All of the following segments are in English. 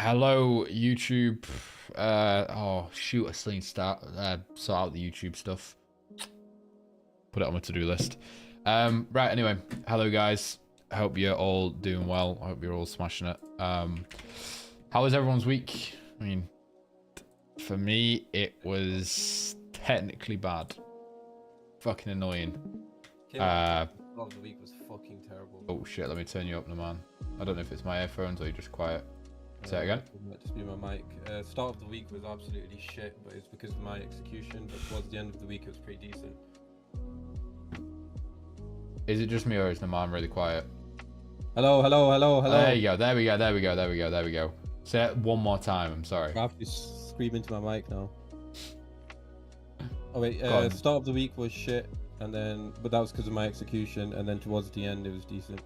Hello, YouTube. Oh shoot, I still need to sort out the YouTube stuff. Put it on my to-do list. Right, anyway, hello guys. I hope you're all doing well. I hope you're all smashing it. How was everyone's week? I mean, for me, it was technically bad. Fucking annoying. Of the week was fucking terrible. Oh shit, let me turn you up, no man. I don't know if it's my earphones or you're just quiet. Say it again. It might just be my mic. Start of the week was absolutely shit, but it's because of my execution. But towards the end of the week, it was pretty decent. Is it just me or is the man really quiet? Hello. There you go. There we go. Say it one more time. I'm sorry. I have to scream into my mic now. Oh wait, start of the week was shit, but that was because of my execution, and then towards the end, it was decent.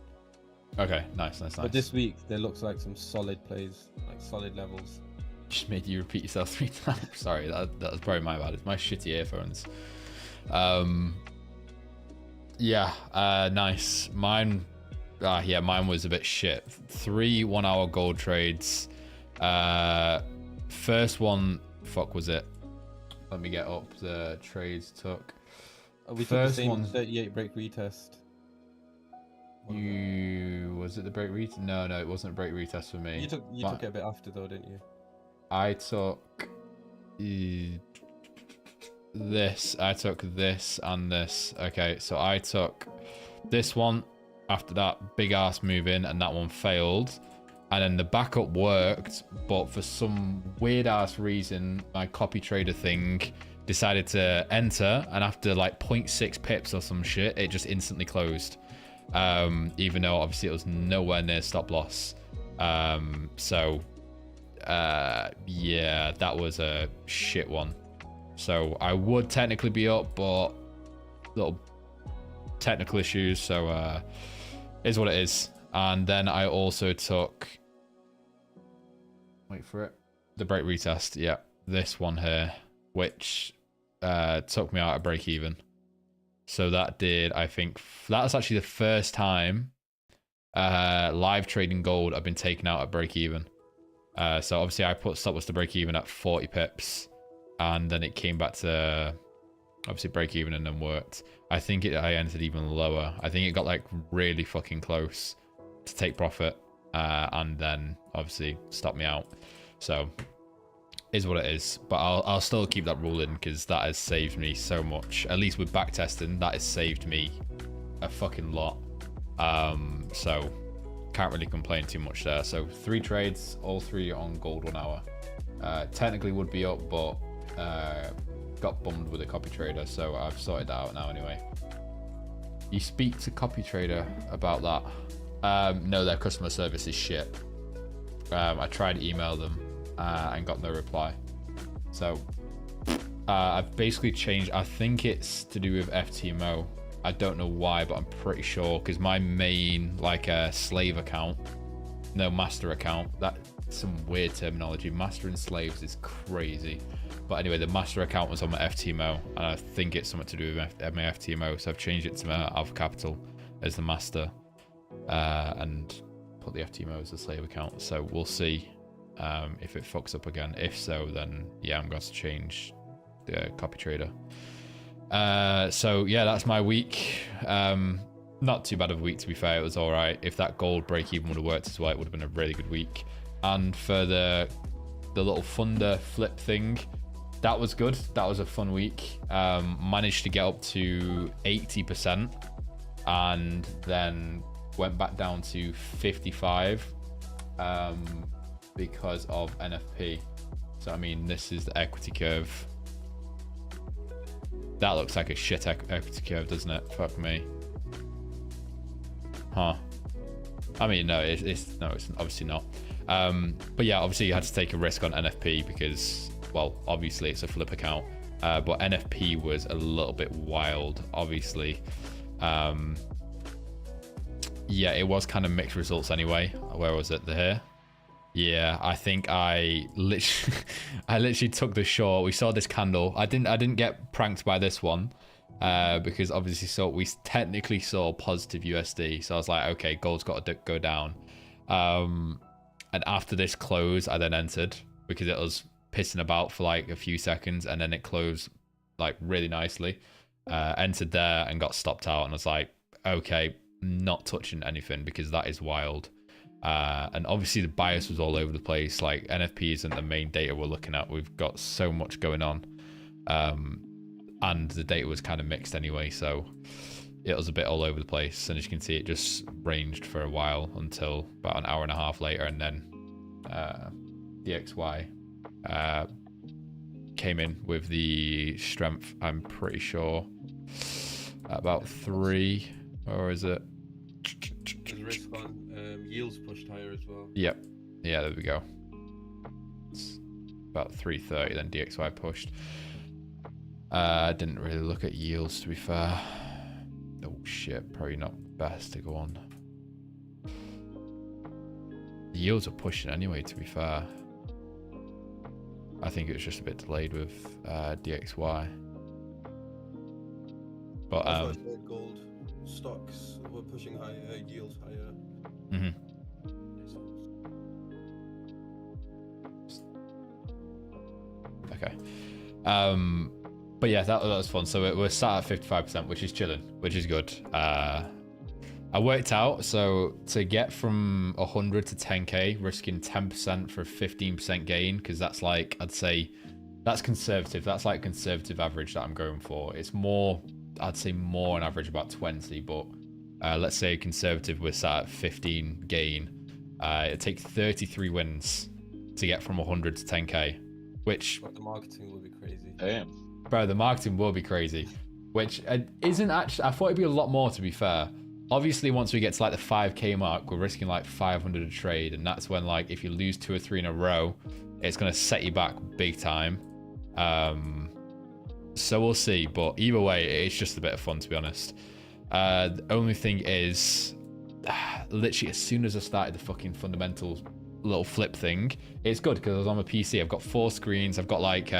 Okay, nice. But this week, there looks like some solid plays, like solid levels. Just made you repeat yourself 3 times. Sorry, that was probably my bad. It's my shitty earphones. Yeah, nice. Mine was a bit shit. 3 1-hour gold trades. First one, fuck was it? Let me get up the trades took. We took the same 38 break retest. Was it the break retest? No, it wasn't a break retest for me. You took it a bit after though, didn't you? I took this. I took this and this. Okay, so I took this one after that big ass move in, and that one failed. And then the backup worked, but for some weird ass reason, my copy trader thing decided to enter, and after like 0.6 pips or some shit, it just instantly closed. Even though obviously it was nowhere near stop loss. Yeah, that was a shit one. So I would technically be up, but little technical issues, so is what it is. And then I also took, wait for it, the break retest. Yeah, this one here, which took me out at break even. So that did, I think, that was actually the first time live trading gold I've been taken out at break even. So obviously I put stop loss to break even at 40 pips, and then it came back to obviously break even and then worked. I think I entered even lower. I think it got like really fucking close to take profit, and then obviously stop me out. So is what it is, but I'll still keep that rule in because that has saved me so much. At least with back testing, that has saved me a fucking lot. So can't really complain too much there. So 3 trades, all 3 on gold 1 hour. Technically would be up, but got bummed with a copy trader, so I've sorted that out now anyway. You speak to copy trader about that? No, their customer service is shit. I tried to email them and got no reply. So I've basically changed. I think it's to do with FTMO. I don't know why, but I'm pretty sure because my main slave account, no master account, that's some weird terminology. Master and slaves is crazy. But anyway, the master account was on my FTMO, and I think it's something to do with my FTMO, so I've changed it to my Alpha Capital as the master, and put the FTMO as the slave account. So we'll see if it fucks up again. If so, then yeah, I'm going to change the copy trader. So yeah, that's my week. Not too bad of a week, to be fair. It was all right. If that gold break even would have worked as well, it would have been a really good week. And for the little funder flip thing, that was good. That was a fun week. Managed to get up to 80% and then went back down to 55 because of NFP. So I mean, this is the equity curve. That looks like a shit equity curve, doesn't it? Fuck me. Huh. I mean, no, it's obviously not. But yeah, obviously you had to take a risk on NFP because, well, obviously it's a flip account. But NFP was a little bit wild, obviously. Yeah, it was kind of mixed results anyway. Where was it? Here? Yeah, I think I literally took the short. We saw this candle. I didn't get pranked by this one. Because obviously we technically saw positive USD. So I was like, okay, gold's got to go down. And after this close, I then entered because it was pissing about for like a few seconds, and then it closed like really nicely. Entered there and got stopped out, and I was like, okay, not touching anything because that is wild. And obviously the bias was all over the place. Like NFP isn't the main data we're looking at. We've got so much going on, and the data was kind of mixed anyway, so it was a bit all over the place. And as you can see, it just ranged for a while until about an hour and a half later, and then DXY came in with the strength, I'm pretty sure about 3, or is it? There's risk on yields pushed higher as well. Yep. Yeah, there we go. It's about 330, then DXY pushed. I didn't really look at yields, to be fair. Oh shit, probably not best to go on. The yields are pushing anyway, to be fair. I think it was just a bit delayed with DXY. But gold stocks were pushing higher, yields higher. Mm-hmm. Okay. But yeah, that was fun. So we're sat at 55%, which is chilling, which is good. I worked out, so to get from 100 to 10k, risking 10% for a 15% gain, because that's like, I'd say, that's conservative. That's like conservative average that I'm going for. It's more, I'd say more on average about 20, but let's say conservative, we're sat at 15 gain. It takes 33 wins to get from 100 to 10k, which... But the marketing will be crazy. Damn. Bro, the marketing will be crazy, which isn't actually... I thought it'd be a lot more, to be fair. Obviously, once we get to like the 5k mark, we're risking like 500 a trade, and that's when, like, if you lose 2 or 3 in a row, it's going to set you back big time. So we'll see, but either way, it's just a bit of fun, to be honest. The only thing is, literally as soon as I started the fucking fundamentals little flip thing, it's good because I was on my PC. I've got 4 screens. I've got like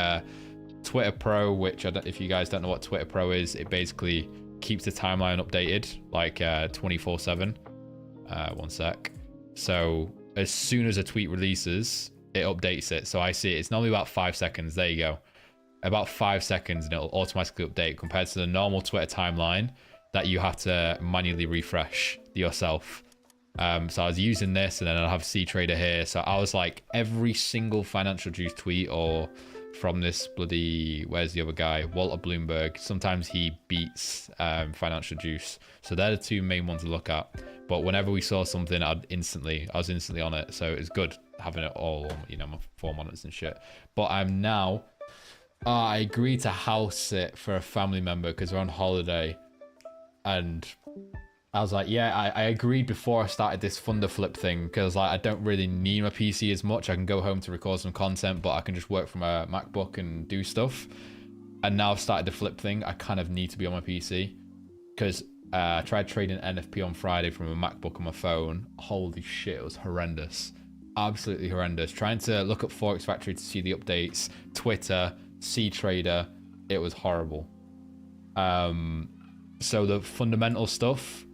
Twitter Pro, which if you guys don't know what Twitter Pro is, it basically keeps the timeline updated like 24/7. One sec. So as soon as a tweet releases, it updates it. So I see it. It's normally about 5 seconds. There you go. About 5 seconds, and it'll automatically update compared to the normal Twitter timeline that you have to manually refresh yourself. So I was using this, and then I'll have C Trader here. So I was like, every single Financial Juice tweet, or from this bloody, where's the other guy, Walter Bloomberg, sometimes he beats Financial Juice. So they're the 2 main ones to look at. But whenever we saw something, I was instantly on it. So it's good having it all, you know, my 4 monitors and shit. But I'm now, I agreed to house sit for a family member because we're on holiday. And I was like, yeah, I agreed before I started this Thunder Flip thing, because like I don't really need my PC as much. I can go home to record some content, but I can just work from a MacBook and do stuff. And now I've started the Flip thing, I kind of need to be on my PC, because I tried trading NFP on Friday from a MacBook on my phone. Holy shit, it was horrendous. Absolutely horrendous. Trying to look up Forex Factory to see the updates, Twitter, C Trader, it was horrible. So the fundamental stuff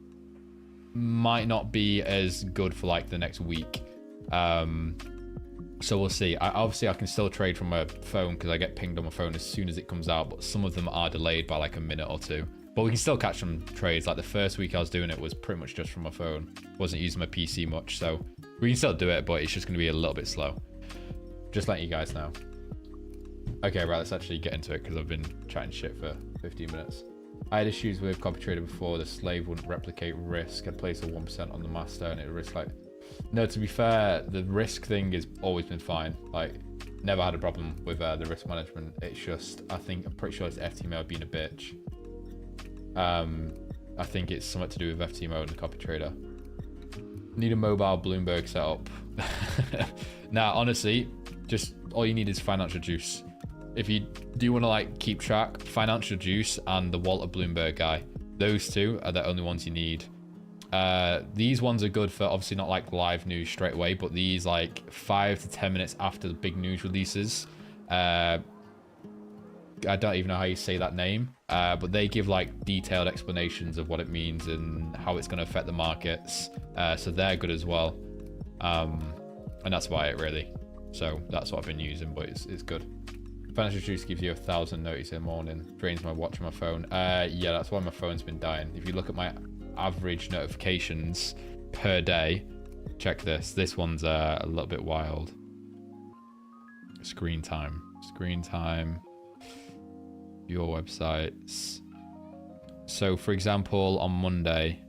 might not be as good for like the next week. So we'll see. Obviously I can still trade from my phone because I get pinged on my phone as soon as it comes out, but some of them are delayed by like a minute or 2. But we can still catch some trades. Like the first week I was doing it was pretty much just from my phone. Wasn't using my PC much, so we can still do it, but it's just going to be a little bit slow. Just letting you guys know. Okay, right, let's actually get into it because I've been chatting shit for 15 minutes. I had issues with copy trader before. The slave wouldn't replicate risk. I'd place a 1% on the master and it would risk like... No, to be fair, the risk thing has always been fine. Like, never had a problem with the risk management. It's just, I'm pretty sure it's FTMO being a bitch. I think it's something to do with FTMO and the copy trader. Need a mobile Bloomberg setup. Now, honestly, just all you need is Financial Juice. If you do want to like keep track, Financial Juice and the Walter Bloomberg guy, those 2 are the only ones you need. These ones are good for obviously not like live news straight away, but these like 5 to 10 minutes after the big news releases. I don't even know how you say that name, but they give like detailed explanations of what it means and how it's going to affect the markets. So they're good as well. and that's about it really. So that's what I've been using, but it's good. Financial Juice gives you 1,000 notice in the morning. Drains my watch on my phone. Yeah, that's why my phone's been dying. If you look at my average notifications per day, check this. This one's a little bit wild. Screen time. Your websites. So, for example, on Monday.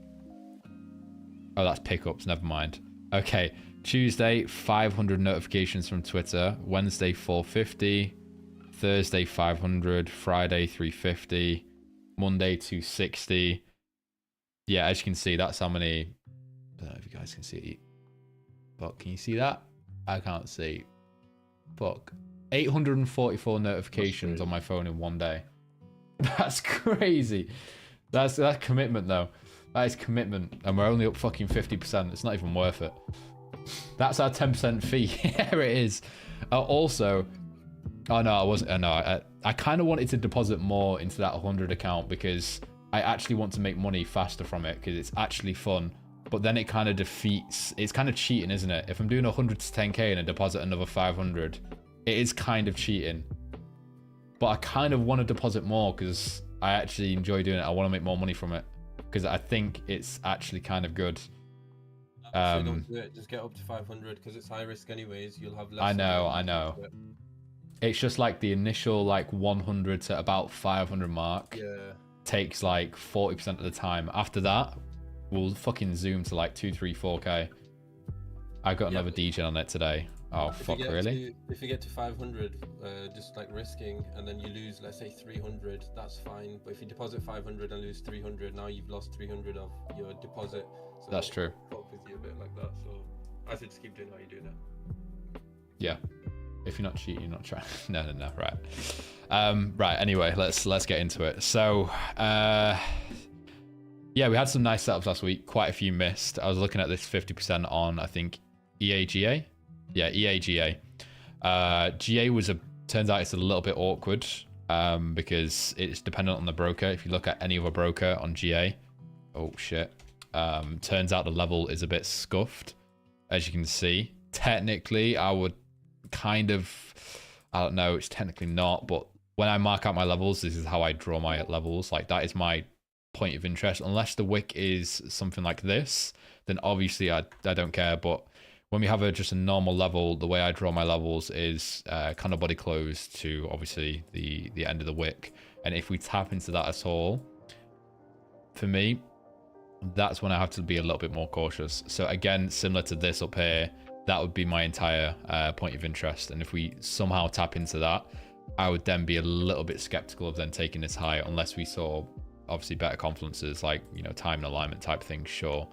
Oh, that's pickups. Never mind. Okay. Tuesday, 500 notifications from Twitter. Wednesday, 450. Thursday, 500. Friday, 350. Monday, 260. Yeah, as you can see, that's how many. I don't know if you guys can see it. But can you see that? I can't see. Fuck. 844 notifications on my phone in one day. That's crazy. That's commitment though. That is commitment. And we're only up fucking 50%. It's not even worth it. That's our 10% fee. Here it is. Also, oh no, I wasn't. No, I kind of wanted to deposit more into that 100 account because I actually want to make money faster from it because it's actually fun. But then it kind of defeats. It's kind of cheating, isn't it? If I'm doing 100 to 10k and I deposit another 500, it is kind of cheating. But I kind of want to deposit more because I actually enjoy doing it. I want to make more money from it because I think it's actually kind of good. Don't do it. Just get up to 500 because it's high risk anyways. You'll have less. I know. It's just like the initial like 100 to about 500 mark. Yeah. Takes like 40% of the time. After that, we'll fucking zoom to like 2, 3, 4k. I got another DJ on it today. Oh fuck, really? If you get to 500, just like risking, and then you lose, let's say 300, that's fine. But if you deposit 500 and lose 300, now you've lost 300 of your deposit. So that's true. Fuck with you a bit like that. So I should just keep doing how you do that. Yeah. If you're not cheating, you're not trying. No, right. Right. Anyway, let's get into it. So, yeah, we had some nice setups last week. Quite a few missed. I was looking at this 50% on, I think, EAGA. Yeah, EAGA. GA turns out it's a little bit awkward because it's dependent on the broker. If you look at any other broker on GA, oh shit, turns out the level is a bit scuffed, as you can see. Technically, I would kind of, I don't know, it's technically not, but when I mark out my levels, this is how I draw my levels. Like, that is my point of interest. Unless the wick is something like this, then obviously I don't care. But when we have just a normal level, the way I draw my levels is kind of body close to obviously the end of the wick. And if we tap into that at all, for me, that's when I have to be a little bit more cautious. So again, similar to this up here, that would be my entire point of interest. And if we somehow tap into that, I would then be a little bit skeptical of then taking this high, unless we saw obviously better confluences, like, you know, time and alignment type things, sure.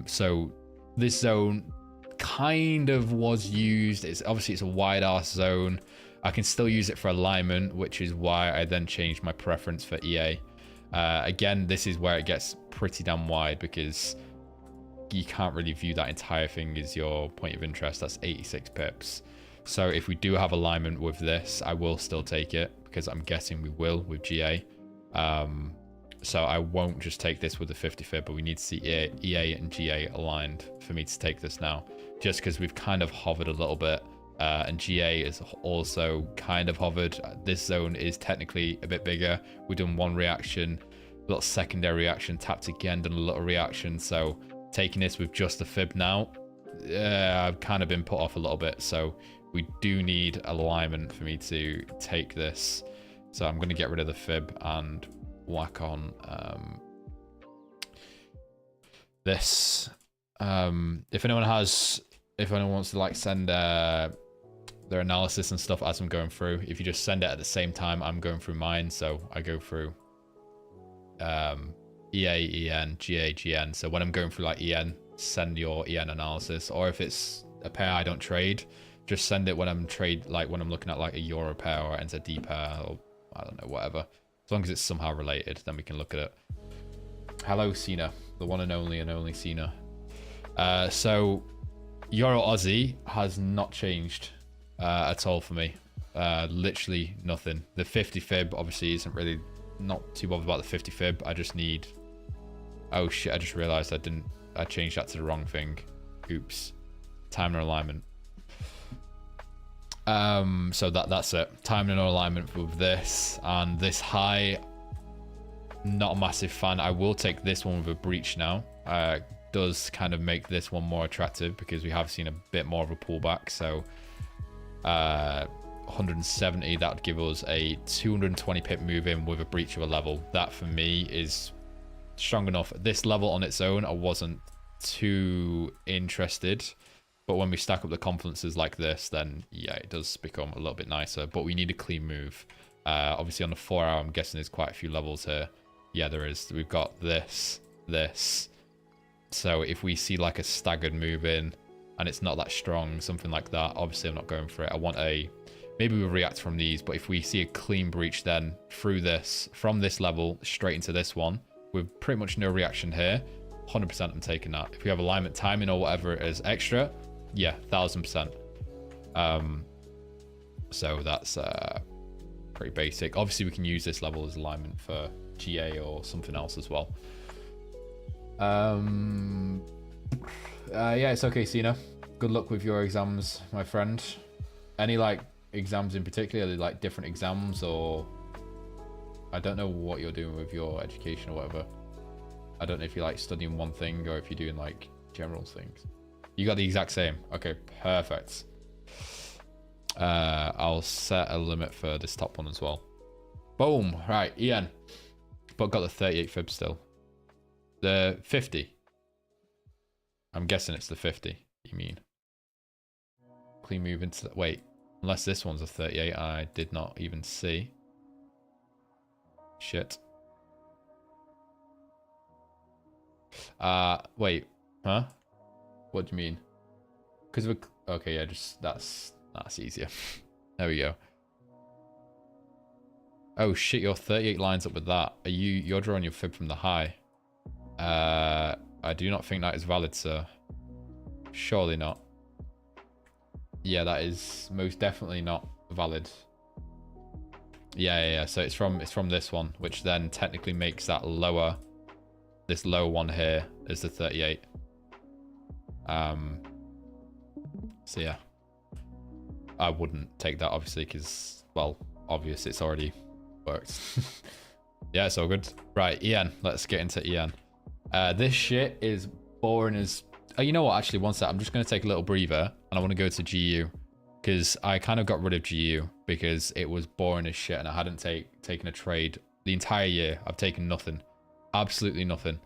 So this zone kind of was used. It's a wide ass zone. I can still use it for alignment, which is why I then changed my preference for EA. Again, this is where it gets pretty damn wide because you can't really view that entire thing as your point of interest. That's 86 pips. So if we do have alignment with this, I will still take it because I'm guessing we will with GA. So I won't just take this with the 50 fib, but we need to see EA and GA aligned for me to take this now, just because we've kind of hovered a little bit, and GA is also kind of hovered. This zone is technically a bit bigger. We've done one reaction, a little secondary reaction, tapped again, done a little reaction. So taking this with just the fib now, I've kind of been put off a little bit. So we do need alignment for me to take this. So I'm going to get rid of the fib and whack on this. If anyone wants to like send their analysis and stuff as I'm going through, if you just send it at the same time I'm going through mine, so I go through EA, EN, GA, GN. So when I'm going through like EN, send your EN analysis, or if it's a pair I don't trade, just send it when I'm when I'm looking at like a Euro pair or NZD pair, or I don't know, whatever. As long as it's somehow related, then we can look at it. Hello, Cena, the one and only Cena. So Euro Aussie has not changed at all for me. Literally nothing. The 50 fib obviously isn't really, not too bothered about the 50 fib. I just need, oh shit, I just realized I changed that to the wrong thing. Oops. Time and alignment. So that's it. Timing and alignment with this, and this high, not a massive fan. I will take this one with a breach now. Does kind of make this one more attractive because we have seen a bit more of a pullback. So 170, that would give us a 220 pip move in with a breach of a level. That for me is strong enough. This level on its own, I wasn't too interested. But when we stack up the confidences like this, then yeah, it does become a little bit nicer. But we need a clean move. Obviously on the 4 hour, I'm guessing there's quite a few levels here. Yeah, there is. We've got this. So if we see like a staggered move in and it's not that strong, something like that, obviously I'm not going for it. I want maybe we'll react from these, but if we see a clean breach then through this, from this level straight into this one, with pretty much no reaction here, 100% I'm taking that. If we have alignment timing or whatever it is extra, yeah, 1000%. So that's pretty basic. Obviously we can use this level as alignment for GA or something else as well. Yeah, it's okay, Cena. Good luck with your exams, my friend. Any like exams in particular? Are they like different exams, or I don't know what you're doing with your education or whatever. I don't know if you're like studying one thing or if you're doing like general things. You got the exact same. Okay, perfect. I'll set a limit for this top one as well. Boom. Right, Ian. But got the 38 fib still. The 50. I'm guessing it's the 50, you mean. Clean move into... Wait. Unless this one's a 38, I did not even see. Shit. Wait. Huh? What do you mean? Because of a... Okay, yeah, just... That's easier. There we go. Oh, shit, your 38 lines up with that. You're drawing your fib from the high. I do not think that is valid, sir. Surely not. Yeah, that is most definitely not valid. Yeah. So it's from this one, which then technically makes that lower. This lower one here is the 38. So yeah, I wouldn't take that obviously because, well, obvious it's already worked. Yeah, it's all good. Right, Ian, let's get into Ian. This shit is boring as... Oh, you know what? Actually, one sec. I'm just going to take a little breather and I want to go to GU because I kind of got rid of GU because it was boring as shit and I hadn't taken a trade the entire year. I've taken nothing. Absolutely nothing.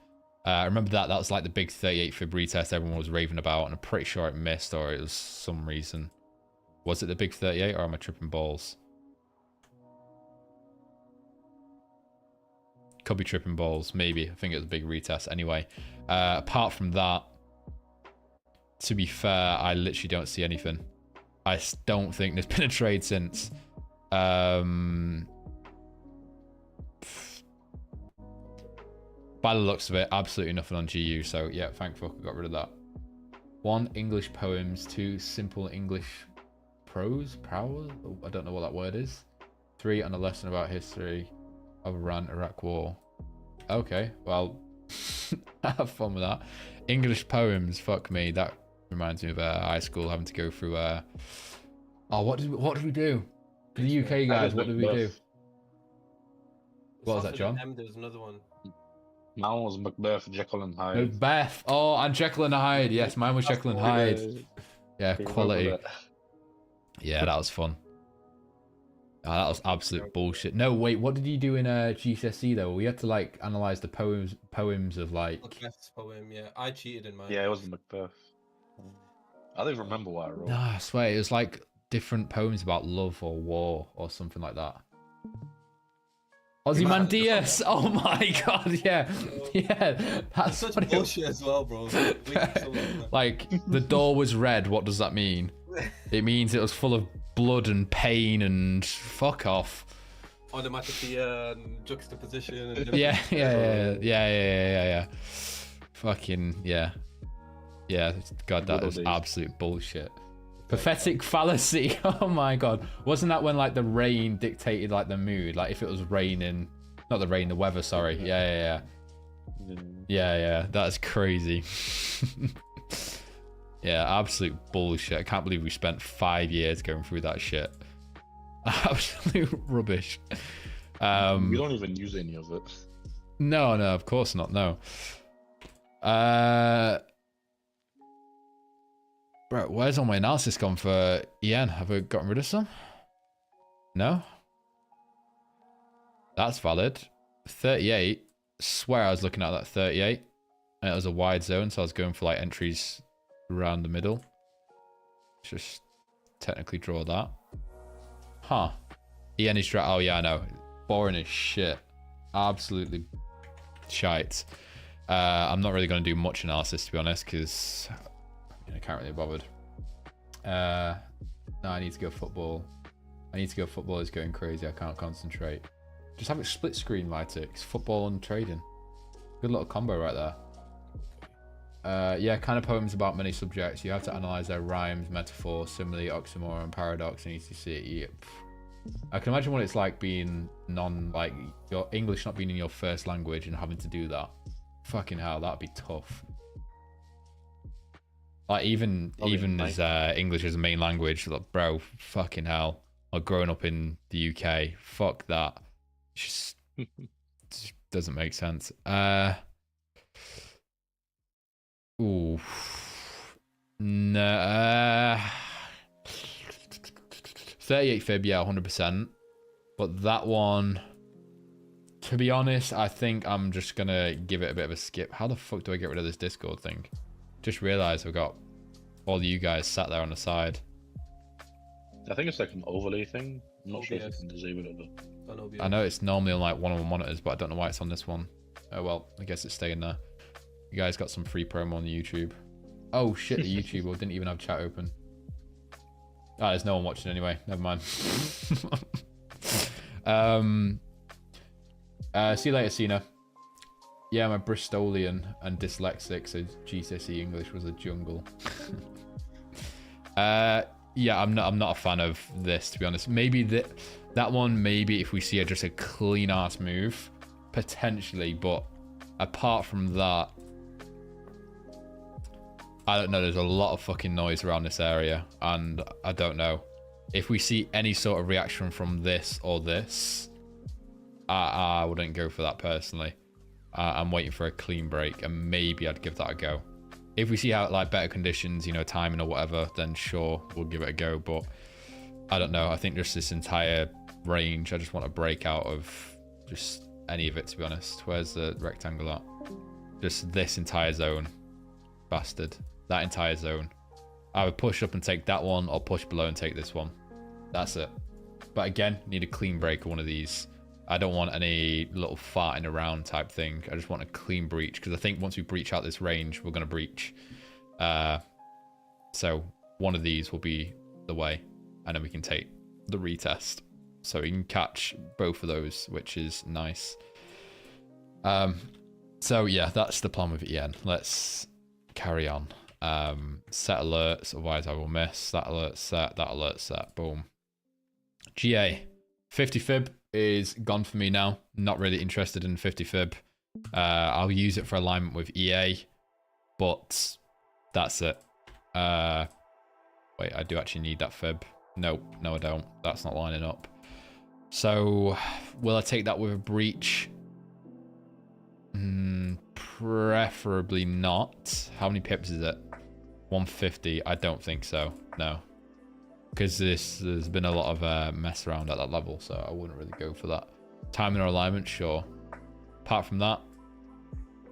I remember that was like the big 38 fib retest everyone was raving about and I'm pretty sure it missed or it was some reason. Was it the big 38 or am I tripping balls? Could be tripping balls, maybe. I think it was a big retest. Anyway, apart from that, to be fair, I literally don't see anything. I don't think there's been a trade since. By the looks of it, absolutely nothing on GU. So yeah, thank fuck I got rid of that. 1, English poems. 2, simple English prose. I don't know what that word is. 3, on a lesson about history of Iran-Iraq war. Okay, well, have fun with that. English poems, fuck me. That reminds me of high school having to go through. Oh, what did we do? For the UK guys, what did we do? What was that, John? There was another one. Mine was Macbeth, Jekyll and Hyde. Macbeth. Oh, and Jekyll and Hyde. Yes, mine was Jekyll and Hyde. Yeah, quality. Yeah, that was fun. Oh, that was absolute bullshit. No, wait, what did you do in GCSE though? We had to like analyze the poems of like... Macbeth's poem, yeah. I cheated in mine. Yeah, it was Macbeth. I don't even remember what I wrote. No, I swear, it was like different poems about love or war or something like that. Ozymandias! Oh my god, yeah. Yeah, that's such bullshit as well, bro. Like, the door was red, what does that mean? It means it was full of blood and pain and fuck off. Automatically juxtaposition and yeah. Fucking yeah. God, that is absolute bullshit. Pathetic fallacy. Oh my god. Wasn't that when like the rain dictated like the mood? Like if it was raining, not the rain, the weather, sorry. Yeah. That's crazy. Yeah, absolute bullshit. I can't believe we spent 5 years going through that shit. Absolute rubbish. We don't even use any of it. No, of course not. No. Bro, where's all my analysis gone for EN? Have I gotten rid of some? No? That's valid. 38. Swear I was looking at that 38. And it was a wide zone, so I was going for like entries around the middle. Just technically draw that. Huh. EN is oh yeah, I know. Boring as shit. Absolutely shite. I'm not really going to do much analysis, to be honest, because I can't really be bothered. No, I need to go football. Football is going crazy. I can't concentrate. Just have it split screen, Vitix. Football and trading. Good little combo right there. Yeah, kind of poems about many subjects. You have to analyze their rhymes, metaphor, simile, oxymoron, paradox, and ECC. I can imagine what it's like being like your English not being in your first language and having to do that. Fucking hell, that'd be tough. Like even as English as a main language, like, bro, fucking hell. Like growing up in the UK, fuck that. Just doesn't make sense. Ooh. No. 38 fib, yeah, 100%. But that one, to be honest, I think I'm just gonna give it a bit of a skip. How the fuck do I get rid of this Discord thing? Just realized I've got all you guys sat there on the side. I think it's like an overlay thing. I'm not sure if you can disable it though. I know it's normally on like one-on-one monitors, but I don't know why it's on this one. Oh well, I guess it's staying there. You guys got some free promo on the YouTube. Oh shit, the YouTube didn't even have chat open. Ah, there's no one watching anyway. Never mind. See you later, Cena. Yeah, I'm a Bristolian and dyslexic, so GCSE English was a jungle. Yeah, I'm not a fan of this, to be honest. Maybe that one, maybe if we see just a clean ass move, potentially, but apart from that, I don't know. There's a lot of fucking noise around this area, and I don't know if we see any sort of reaction from this or this. I wouldn't go for that personally. I'm waiting for a clean break, and maybe I'd give that a go. If we see how like better conditions, you know, timing or whatever, then sure, we'll give it a go. But I don't know. I think just this entire range, I just want to break out of just any of it, to be honest. Where's the rectangle at? Just this entire zone. Bastard. That entire zone. I would push up and take that one, or push below and take this one. That's it. But again, need a clean break of one of these. I don't want any little farting around type thing. I just want a clean breach, because I think once we breach out this range, we're going to breach. So one of these will be the way, and then we can take the retest. So we can catch both of those, which is nice. So yeah, that's the plan with EN. Let's carry on. Set alerts, otherwise I will miss. That alert set, that alert set. Boom. GA 50 fib is gone for me now. Not really interested in 50 fib. I'll use it for alignment with EA, but that's it. Wait, I do actually need that fib. No, I don't. That's not lining up. So will I take that with a breach? Preferably not. How many pips is it? 150. I don't think so. No. Because there's been a lot of mess around at that level, so I wouldn't really go for that. Timing or alignment, sure. Apart from that,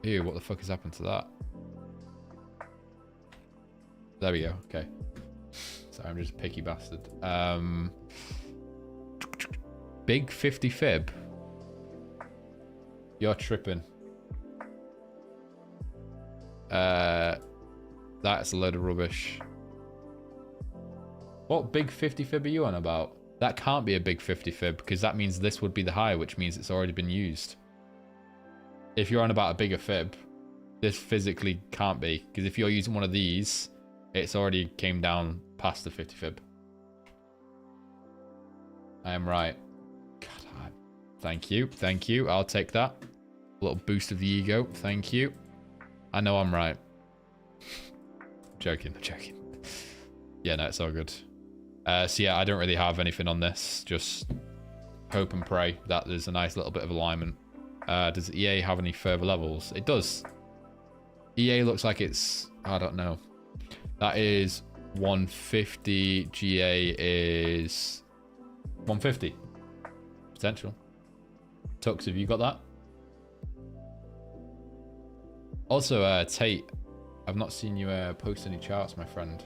ew, what the fuck has happened to that? There we go. Okay. Sorry, I'm just a picky bastard. Big 50 fib. You're tripping. That's a load of rubbish. What big 50 fib are you on about? That can't be a big 50 fib, because that means this would be the high, which means it's already been used. If you're on about a bigger fib, this physically can't be, because if you're using one of these, it's already came down past the 50 fib. I am right. God, thank you. I'll take that. A little boost of the ego. Thank you. I know I'm right. joking. Yeah, no, it's all good. So yeah, I don't really have anything on this. Just hope and pray that there's a nice little bit of alignment. Does EA have any further levels? It does. EA looks like it's, I don't know. That is 150. GA is 150. Potential. Tux, have you got that? Also, Tate, I've not seen you post any charts, my friend.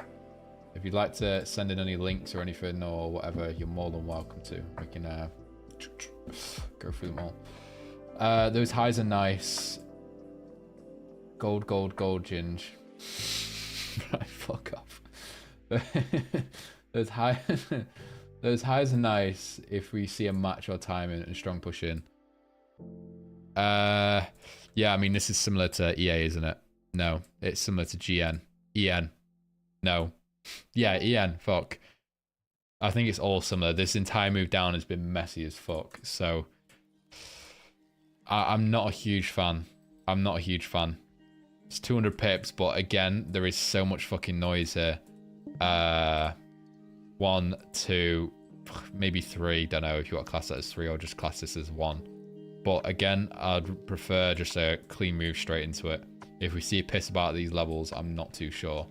If you'd like to send in any links or anything or whatever, you're more than welcome to. We can go through them all. Those highs are nice. Gold, Ginge. Right, fuck off. those highs are nice if we see a match or timing and strong push in. Yeah, I mean, this is similar to EA, isn't it? No, it's similar to GN. EN. No. Yeah, EN. Fuck. I think it's all similar. This entire move down has been messy as fuck. So, I'm not a huge fan. It's 200 pips, but again, there is so much fucking noise here. 1, 2, maybe 3. Don't know if you want to class that as 3 or just class this as 1. But again, I'd prefer just a clean move straight into it. If we see a piss about these levels, I'm not too sure.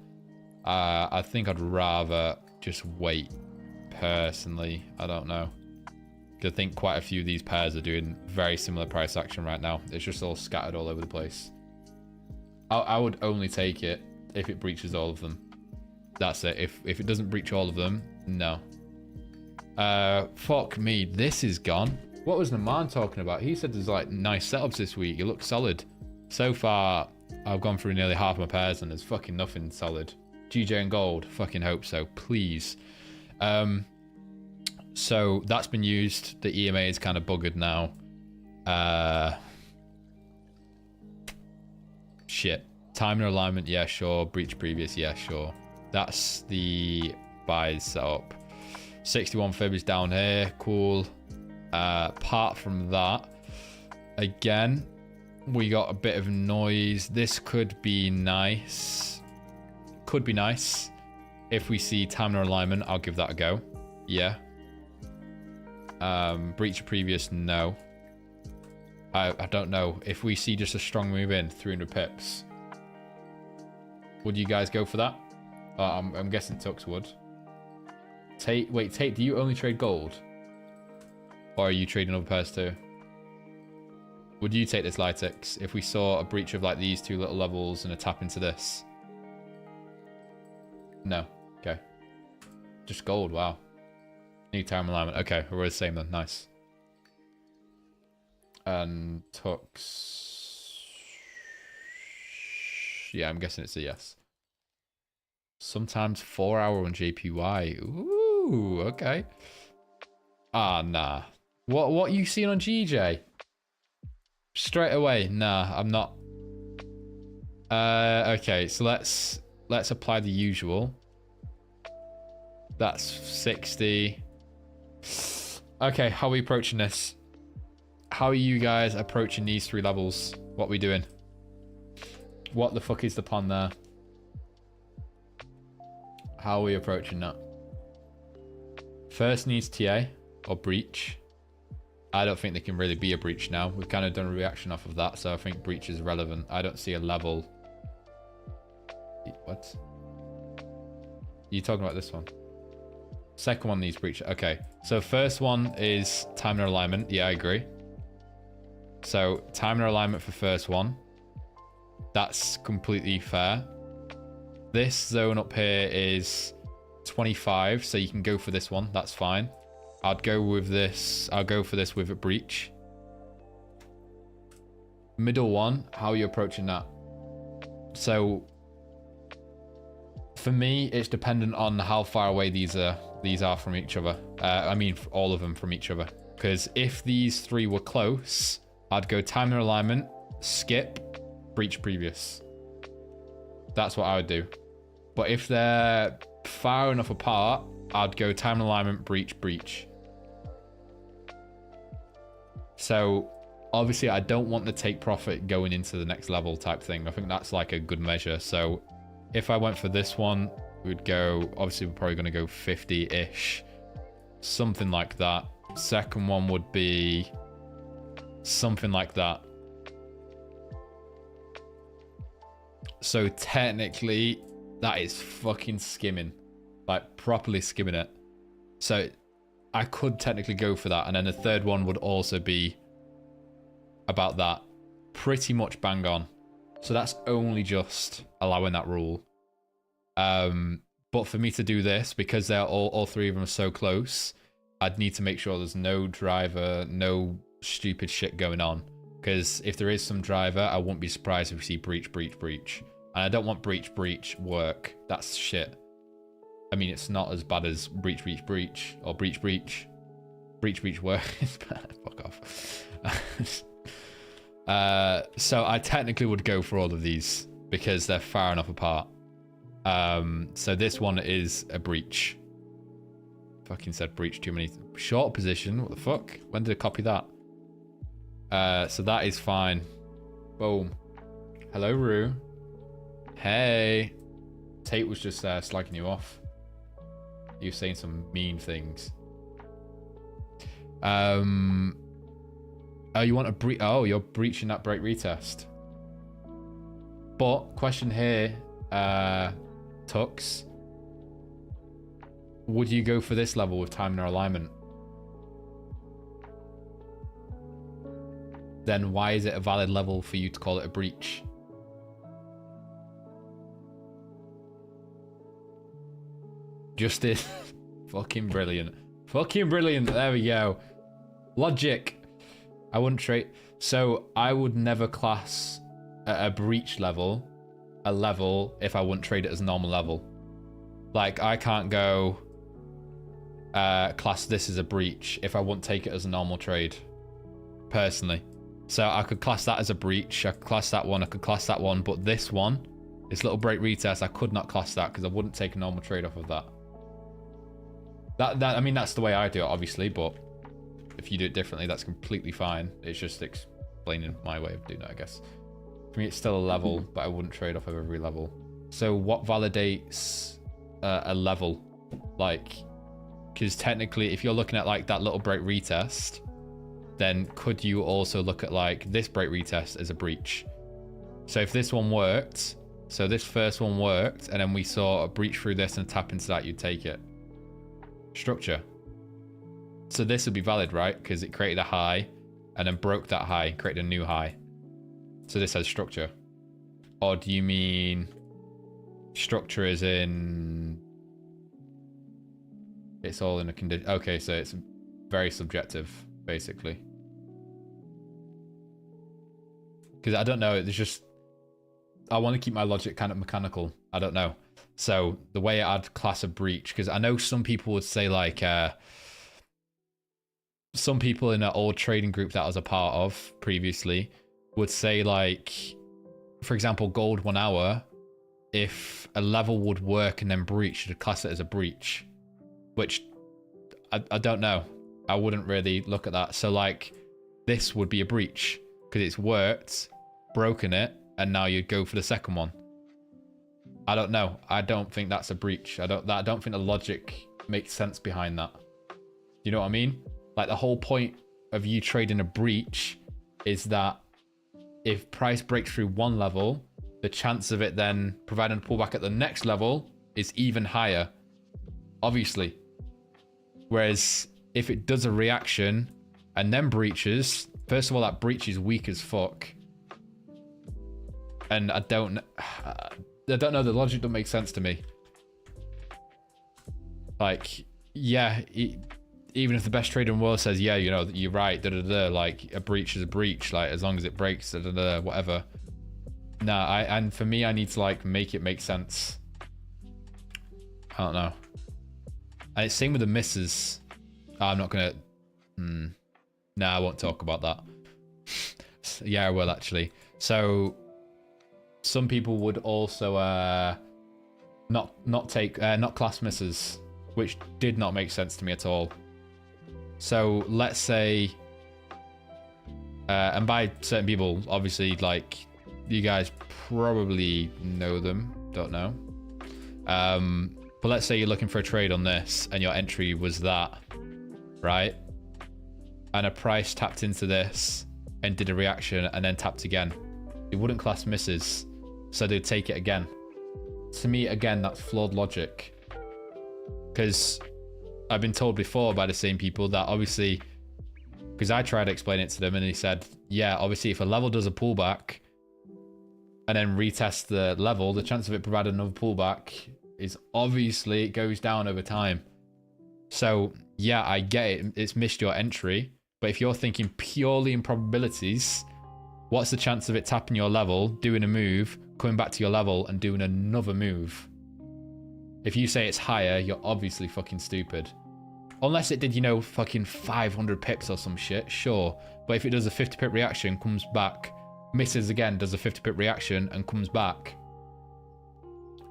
I think I'd rather just wait, personally. I don't know. I think quite a few of these pairs are doing very similar price action right now. It's just all scattered all over the place. I would only take it if it breaches all of them. That's it. If it doesn't breach all of them, no. Fuck me, this is gone. What was Naman talking about? He said there's like nice setups this week. It looks solid. So far, I've gone through nearly half my pairs and there's fucking nothing solid. GJ and gold. Fucking hope so. Please. So that's been used. The EMA is kind of buggered now. Shit. Timing alignment, yeah, sure. Breach previous, yeah, sure. That's the buys setup. 61 fib is down here. Cool. Apart from that, again, we got a bit of noise. This could be nice. Could be nice. If we see timing alignment, I'll give that a go. Yeah. Breach previous, no. I don't know. If we see just a strong move in, 300 pips, would you guys go for that? I'm guessing Tux would. Tate, wait, Tate, do you only trade gold? Or are you trading other pairs too? Would you take this Litex if we saw a breach of like these two little levels and a tap into this? No. Okay. Just gold, wow. Need time alignment. Okay, we're the same then. Nice. And Tux. Yeah, I'm guessing it's a yes. Sometimes 4 hour on JPY. Ooh, okay. Ah, nah. What you seen on GJ? Straight away, nah, I'm not. Okay, so let's apply the usual. That's 60. Okay, how are we approaching this? How are you guys approaching these 3 levels? What are we doing? What the fuck is the pun there? How are we approaching that? First needs TA or breach. I don't think there can really be a breach now. We've kind of done a reaction off of that, so I think breach is relevant. I don't see a level. What? You're talking about this one? Second one needs breach. Okay, so first one is timing alignment. Yeah, I agree. So timing alignment for first one. That's completely fair. This zone up here is 25, so you can go for this one. That's fine. I'd go with this. I'll go for this with a breach. Middle one, how are you approaching that? So for me, it's dependent on how far away these are from each other. I mean, all of them from each other. Because if these 3 were close, I'd go timing alignment, skip, breach previous. That's what I would do. But if they're far enough apart, I'd go timing alignment, breach, breach. So obviously I don't want to take profit going into the next level type thing. I think that's like a good measure. So if I went for this one, we'd go, obviously we're probably going to go 50-ish, something like that. Second one would be something like that. So technically, that is fucking skimming, like properly skimming it. So I could technically go for that. And then the third one would also be about that. Pretty much bang on. So that's only just allowing that rule. But for me to do this, because they're all three of them are so close, I'd need to make sure there's no driver, no stupid shit going on. Because if there is some driver, I wouldn't be surprised if we see breach, breach, breach. And I don't want breach, breach work. That's shit. I mean, it's not as bad as breach, breach, breach, or breach, breach. Breach, breach work. Fuck off. So I technically would go for all of these because they're far enough apart. So this one is a breach. Fucking said breach too many. Short position. What the fuck? When did I copy that? So that is fine. Boom. Hello, Rue. Hey. Tate was just slagging you off. You were saying some mean things. Oh, you want a breach? Oh, you're breaching that break retest. But question here, Tux. Would you go for this level with timing or alignment? Then why is it a valid level for you to call it a breach? Justice. Fucking brilliant. Fucking brilliant. There we go. Logic. I wouldn't trade. So I would never class a breach level a level if I wouldn't trade it as a normal level. Like I can't go class this as a breach if I wouldn't take it as a normal trade. Personally. So I could class that as a breach. I could class that one. I could class that one. But this one, this little break retest, I could not class that because I wouldn't take a normal trade off of that. I mean, that's the way I do it, obviously. But if you do it differently, that's completely fine. It's just explaining my way of doing it, I guess. For me, it's still a level, but I wouldn't trade off of every level. So what validates a level? Like, because technically, if you're looking at like that little break retest, then could you also look at like this break retest as a breach? So if this one worked, so this first one worked, and then we saw a breach through this and tap into that, you'd take it. Structure. So this would be valid, right? Because it created a high and then broke that high, created a new high. So this has structure. Or do you mean structure is in... It's all in a condition. Okay, so it's very subjective, basically. Because I don't know, there's just... I want to keep my logic kind of mechanical. I don't know. So the way I'd class a breach, because I know some people would say like... some people in an old trading group that I was a part of previously would say like, for example, gold 1 hour, if a level would work and then breach, you'd class it as a breach, which I don't know. I wouldn't really look at that. So like this would be a breach because it's worked, broken it, and now you'd go for the second one. I don't know. I don't think that's a breach. I don't think the logic makes sense behind that. You know what I mean? Like the whole point of you trading a breach is that if price breaks through one level, the chance of it then providing a pullback at the next level is even higher, obviously. Whereas if it does a reaction and then breaches, first of all, that breach is weak as fuck. And I don't know, the logic doesn't make sense to me. Like, yeah, even if the best trader in the world says, yeah, you know, you're right, like a breach is a breach, like as long as it breaks, whatever. Nah, and for me, I need to like make it make sense. I don't know. And it's same with the misses. I'm not gonna. Nah, I won't talk about that. Yeah, I will actually. So, some people would also not class misses, which did not make sense to me at all. So let's say, and by certain people, obviously, like you guys probably know them, don't know. But let's say you're looking for a trade on this and your entry was that, right? And a price tapped into this and did a reaction and then tapped again. It wouldn't class misses, so they'd take it again. To me, again, that's flawed logic. Because I've been told before by the same people that obviously, because I tried to explain it to them and he said, yeah, obviously if a level does a pullback and then retest the level, the chance of it providing another pullback is obviously it goes down over time. So yeah, I get it. It's missed your entry. But if you're thinking purely in probabilities, what's the chance of it tapping your level, doing a move, coming back to your level and doing another move? If you say it's higher, you're obviously fucking stupid. Unless it did, you know, fucking 500 pips or some shit, sure. But if it does a 50 pip reaction, comes back, misses again, does a 50 pip reaction and comes back.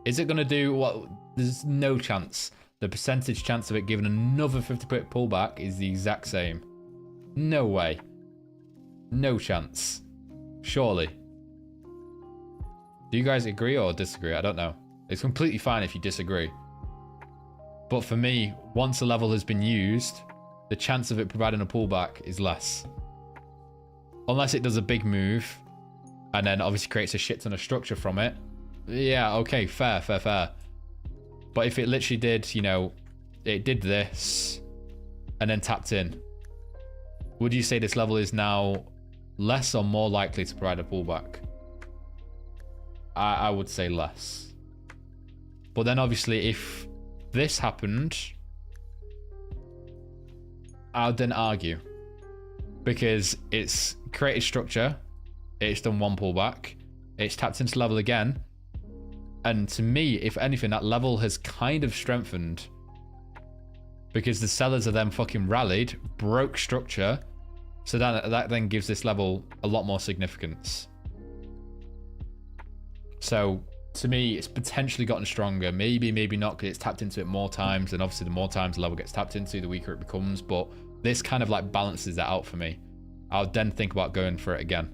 Is it going to do what? There's no chance. The percentage chance of it giving another 50 pip pullback is the exact same. No way. No chance. Surely. Do you guys agree or disagree? I don't know. It's completely fine if you disagree. But for me, once a level has been used, the chance of it providing a pullback is less. Unless it does a big move and then obviously creates a shit ton of structure from it. Yeah, okay, fair. But if it literally did, you know, it did this and then tapped in, would you say this level is now less or more likely to provide a pullback? I would say less. But then obviously if this happened, I'd then argue. Because it's created structure, it's done one pullback, it's tapped into level again, and to me, if anything, that level has kind of strengthened. Because the sellers are then fucking rallied, broke structure, so that then gives this level a lot more significance. So to me, it's potentially gotten stronger. Maybe not, because it's tapped into it more times, and obviously the more times the level gets tapped into, the weaker it becomes. But this kind of like balances that out for me. I'll then think about going for it again.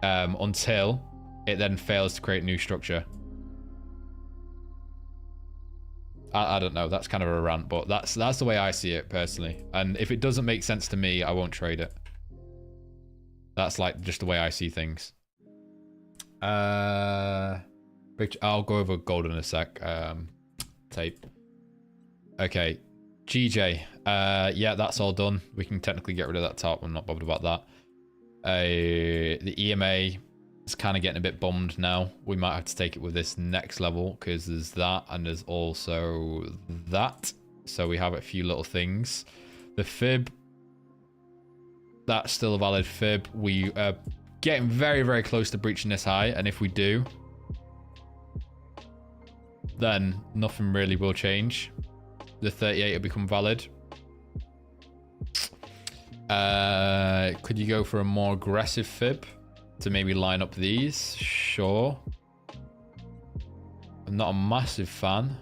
Until it then fails to create new structure. I don't know. That's kind of a rant, but that's the way I see it personally. And if it doesn't make sense to me, I won't trade it. That's like just the way I see things. I'll go over gold in a sec. Tape. Okay. GJ. Yeah, that's all done. We can technically get rid of that top. I'm not bothered about that. The EMA is kind of getting a bit bummed now. We might have to take it with this next level because there's that and there's also that. So we have a few little things. The fib. That's still a valid fib. We are getting very, very close to breaching this high. And if we do, then nothing really will change. The 38 will become valid. Could you go for a more aggressive fib to maybe line up these? Sure. I'm not a massive fan.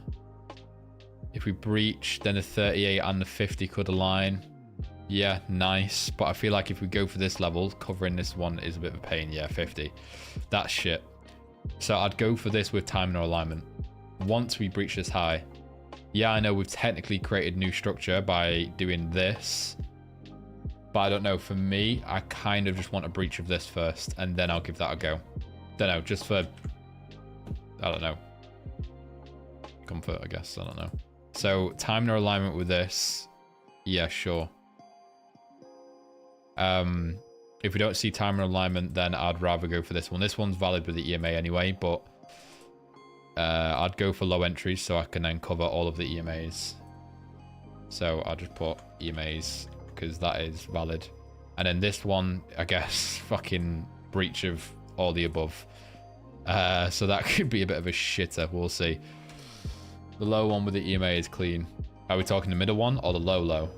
If we breach, then the 38 and the 50 could align. Yeah, nice. But I feel like if we go for this level, covering this one is a bit of a pain. Yeah, 50. That's shit. So I'd go for this with timing or alignment. Once we breach this high. Yeah, I know we've technically created new structure by doing this. But I don't know. For me, I kind of just want a breach of this first. And then I'll give that a go. Don't know. Just for, I don't know, comfort, I guess. I don't know. So timing or alignment with this. Yeah, sure. If we don't see timer alignment, then I'd rather go for this one. This one's valid with the EMA anyway, but I'd go for low entries so I can then cover all of the EMAs. So I'll just put EMAs because that is valid. And then this one, I guess, fucking breach of all the above. So that could be a bit of a shitter. We'll see. The low one with the EMA is clean. Are we talking the middle one or the low?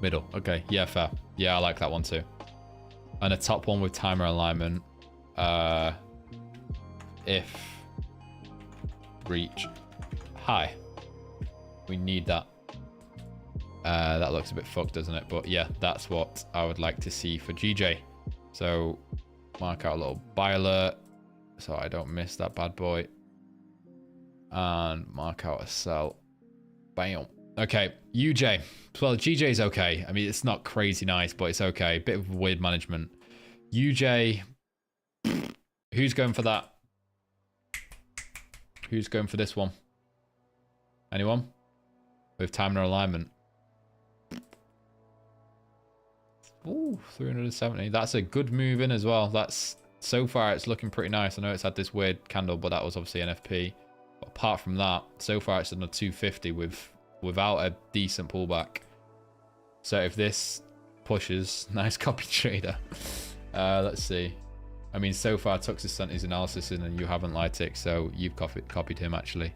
Middle. Okay. Yeah, fair. Yeah, I like that one too. And a top one with timer alignment. If breach high. We need that. That looks a bit fucked, doesn't it? But yeah, that's what I would like to see for GJ. So mark out a little buy alert. so I don't miss that bad boy. And mark out a sell. Bam. Okay, UJ. Well, GJ's okay. I mean, it's not crazy nice, but it's okay. Bit of weird management. UJ. Who's going for that? Who's going for this one? Anyone? With timer alignment. Ooh, 370. That's a good move in as well. That's so far it's looking pretty nice. I know it's had this weird candle, but that was obviously NFP. But apart from that, so far it's done a 250 without a decent pullback. So if this pushes, nice copy trader. Let's see. I mean, so far Tux has sent his analysis in and you haven't, Lytic, so you've copied him actually.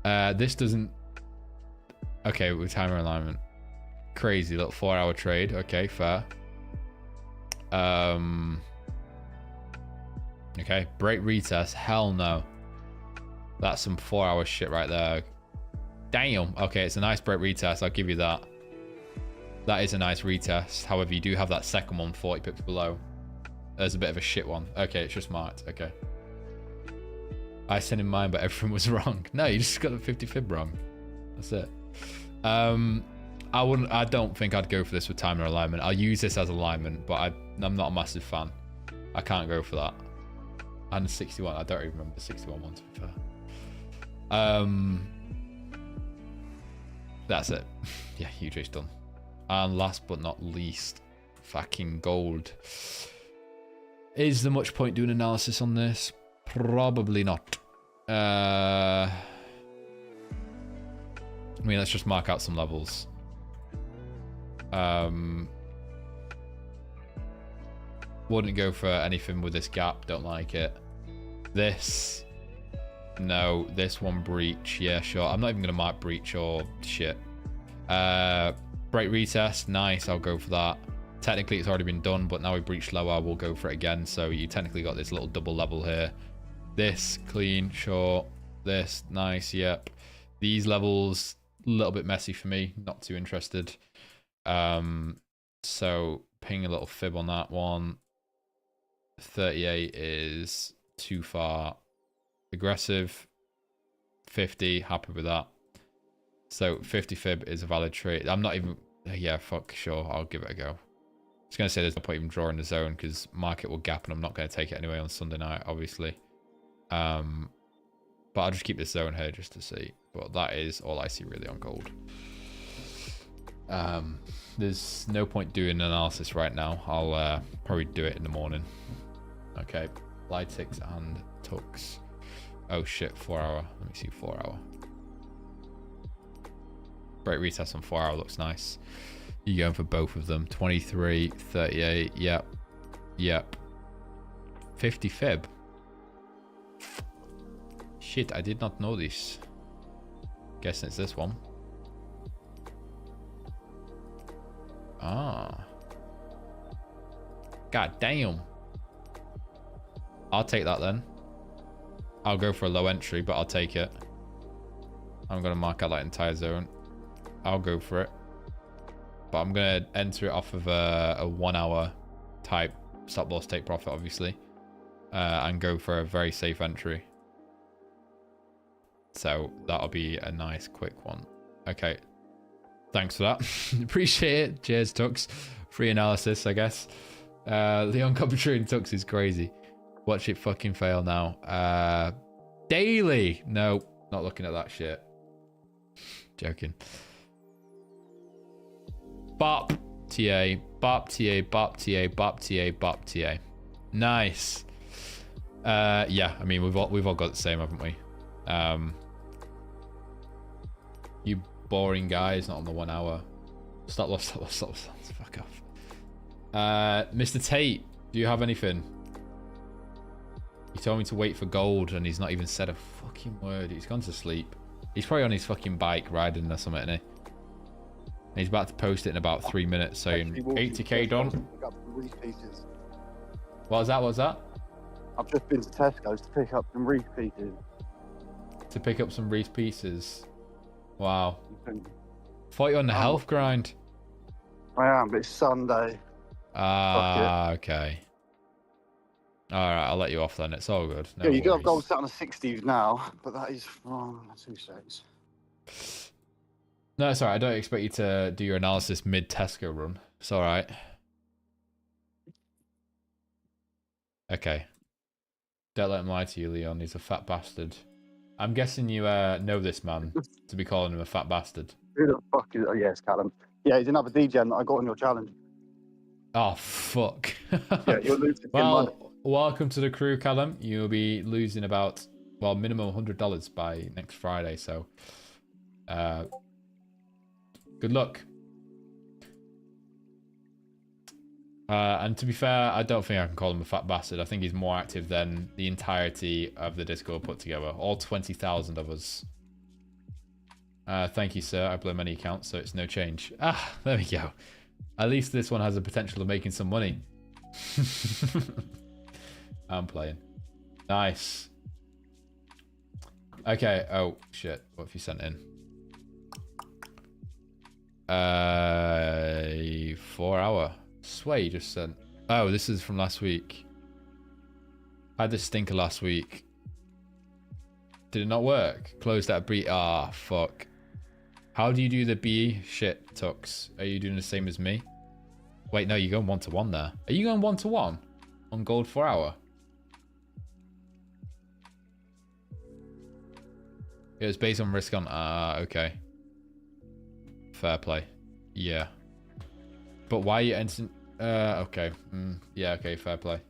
This doesn't... Okay, with timer alignment. Crazy little 4-hour trade. Okay, fair. Okay, break retest. Hell no. That's some 4-hour shit right there. Damn. Okay, it's a nice break retest. I'll give you that. That is a nice retest. However, you do have that second one 40 pips below. There's a bit of a shit one. Okay, it's just marked. Okay. I said in mine, but everything was wrong. No, you just got the 50 fib wrong. That's it. I don't think I'd go for this with timer alignment. I'll use this as alignment, but I'm not a massive fan. I can't go for that. And 61, I don't even remember the 61 one to be fair. That's it. Yeah, UJ's done. And last but not least, fucking gold. Is there much point doing analysis on this? Probably not. I mean, let's just mark out some levels. Wouldn't go for anything with this gap. Don't like it. This, no. This one breach. Yeah, sure. I'm not even gonna mark breach or shit. Break retest. Nice. I'll go for that. Technically, it's already been done, but now we breached lower. We'll go for it again. So you technically got this little double level here. This clean. Sure. This nice. Yep. These levels a little bit messy for me. Not too interested. So ping a little fib on that one. 38 is too far aggressive. 50, happy with that. So 50 fib is a valid trade. I'm not even, yeah, fuck, sure, I'll give it a go. I was going to say there's no point even drawing the zone because market will gap and I'm not going to take it anyway on Sunday night, obviously. But I'll just keep this zone here just to see. But that is all I see really on gold. There's no point doing analysis right now. I'll probably do it in the morning. Okay, Lytix and Tux. Oh shit, 4 hour. Let me see 4 hour. Break retest on 4 hour looks nice. You going for both of them. 23, 38. Yep. Yep. 50 fib. Shit, I did not know this. Guessing it's this one. Ah. God damn. I'll take that then. I'll go for a low entry, but I'll take it. I'm going to mark out that entire zone. I'll go for it. But I'm going to enter it off of a 1 hour type stop loss take profit, obviously. And go for a very safe entry. So that'll be a nice quick one. Okay. Thanks for that. Appreciate it. Cheers, Tux. Free analysis, I guess. Leon Coppertree and Tux is crazy. Watch it fucking fail now. Daily. No, not looking at that shit. Joking. Bop. TA. Bop. TA. Bop. TA. Bop. TA. Bop. TA. Nice. Yeah, I mean, we've all got the same, haven't we? You boring guys, not on the 1 hour. Stop loss, stop loss, stop loss. Fuck off. Mr. Tate, do you have anything? He told me to wait for gold and he's not even said a fucking word. He's gone to sleep. He's probably on his fucking bike riding or something, isn't he? And he's about to post it in about 3 minutes saying 80k done. What was that? What was that? I've just been to Tesco's to pick up some Reese pieces. To pick up some Reese pieces. Wow. Thought you were on the health grind. I am, but it's Sunday. Ah, okay. All right, I'll let you off then. It's all good. No Yeah, you do have gold worries. set on the 60s now, but that is wrong. 2 seconds. No, sorry. I don't expect you to do your analysis mid Tesco run. It's all right. Okay. Don't let him lie to you, Leon. He's a fat bastard. I'm guessing you know this man to be calling him a fat bastard. Who the fuck is... Oh, yes, Callum. Yeah, he's another DGen that I got on your challenge. Oh, fuck. Yeah, you're losing money. Well, welcome to the crew, Callum. You'll be losing about, well, minimum $100 by next Friday, so good luck. And to be fair, I don't think I can call him a fat bastard. I think he's more active than the entirety of the Discord put together. All 20,000 of us. Thank you, sir. I blame any account, so it's no change. Ah, there we go. At least this one has the potential of making some money. I'm playing. Nice. Okay. Oh, shit. What have you sent in? 4 hour. Sway just sent. Oh, this is from last week. I had this stinker last week. Did it not work? Closed that B. Ah, fuck. How do you do the B? Shit, Tux. Are you doing the same as me? Wait, no, you're going 1-to-1 there. Are you going 1-to-1 on gold 4 hour? It was based on risk on. Ah, okay. Fair play. Yeah. But why are you entering? Okay. Yeah, okay, fair play. I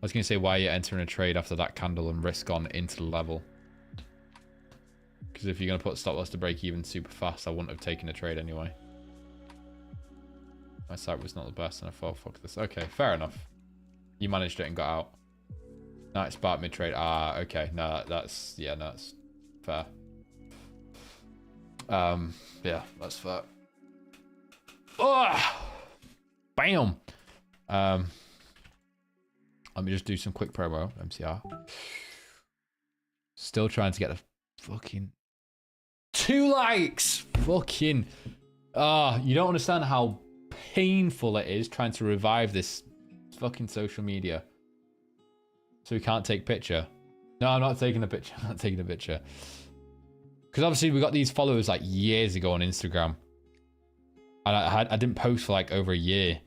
was going to say, why are you entering a trade after that candle and risk on into the level? Because if you're going to put stop loss to break even super fast, I wouldn't have taken a trade anyway. My sight was not the best, and I thought, fuck this. Okay, fair enough. You managed it and got out. Nice spark mid trade. Ah, okay. No, that's, yeah, no, that's fair. Yeah, that's fair. Oh! Bam! Let me just do some quick promo, MCR. Still trying to get a fucking 2 likes! Fucking. You don't understand how painful it is trying to revive this fucking social media. So we can't take picture. No, I'm not taking a picture. I'm not taking a picture. Because obviously we got these followers like years ago on Instagram. And I didn't post for like over a year.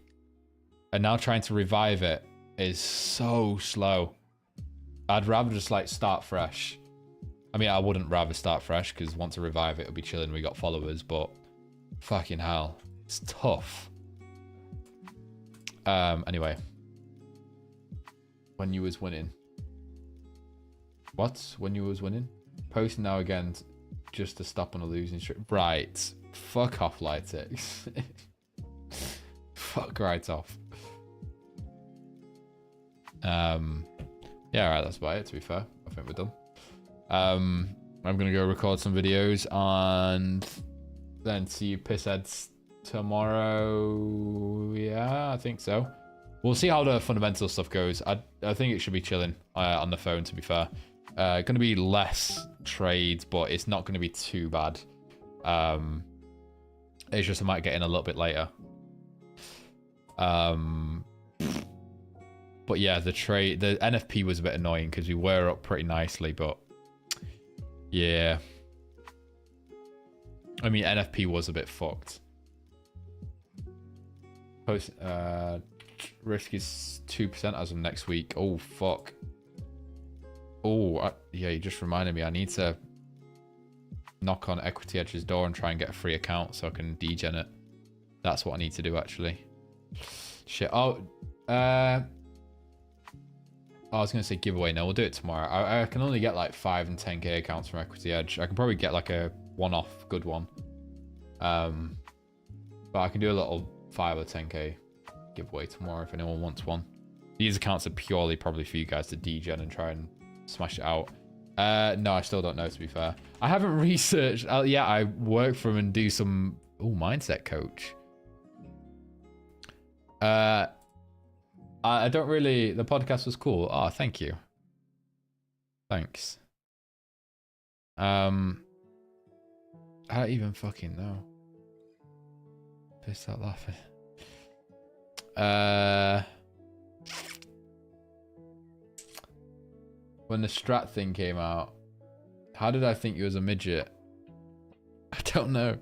And now trying to revive it is so slow. I'd rather just like start fresh. I mean, I wouldn't rather start fresh because once I revive it, it'll be chilling. We got followers, but fucking hell, it's tough. Anyway. When you was winning. What? When you was winning? Post now again just to stop on a losing streak. Right. Fuck off, Lytix. Fuck right off. Yeah, alright, that's about it, to be fair. I think we're done. I'm gonna go record some videos and then see you pissheads tomorrow. Yeah, I think so. We'll see how the fundamental stuff goes. I think it should be chilling on the phone, to be fair. Gonna be less trades, but it's not gonna be too bad. It's just I might get in a little bit later. But yeah, the NFP was a bit annoying because we were up pretty nicely, but yeah. I mean, NFP was a bit fucked. Post risk is 2% as of next week. Oh fuck. Oh yeah, you just reminded me. I need to knock on Equity Edge's door and try and get a free account so I can degen it. That's what I need to do actually. Shit. I was going to say giveaway. No, we'll do it tomorrow. I can only get like 5 and 10k accounts from Equity Edge. I can probably get like a one-off good one. But I can do a little 5 or 10k giveaway tomorrow if anyone wants one. These accounts are purely probably for you guys to degen and try and smash it out. No, I still don't know, to be fair. I haven't researched. Yeah, I work for him and do some mindset coach. I don't really. The podcast was cool. Oh, thank you. Thanks. I don't even fucking know. Pissed out laughing. when the strat thing came out, how did I think you was a midget? I don't know.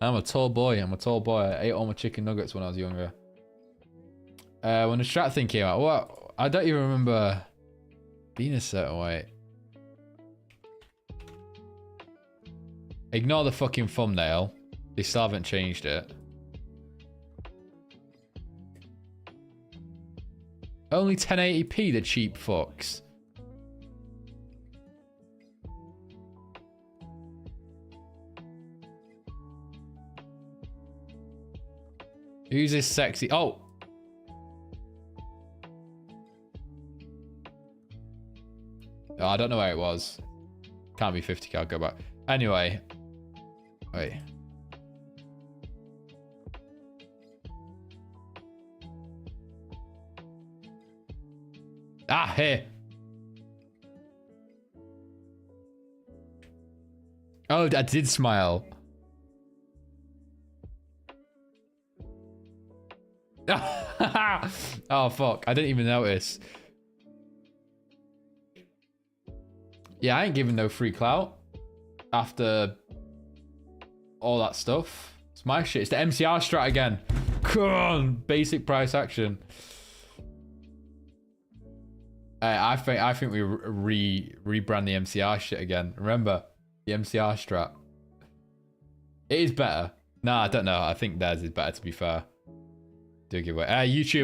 I'm a tall boy. I ate all my chicken nuggets when I was younger. When the strat thing came out, what? I don't even remember being a certain way. Ignore the fucking thumbnail. They still haven't changed it. Only 1080p, the cheap fucks. Who's this sexy? Oh! Oh, I don't know where it was. Can't be 50k, I'll go back. Anyway. Wait. Ah, here. Oh, I did smile. Oh, fuck. I didn't even notice. Yeah, I ain't giving no free clout after all that stuff. It's my shit. It's the MCR strat again. Come on, basic price action. I think we rebrand the MCR shit again. Remember the MCR strat. It is better. Nah, I don't know. I think theirs is better, to be fair. Do a giveaway. YouTube.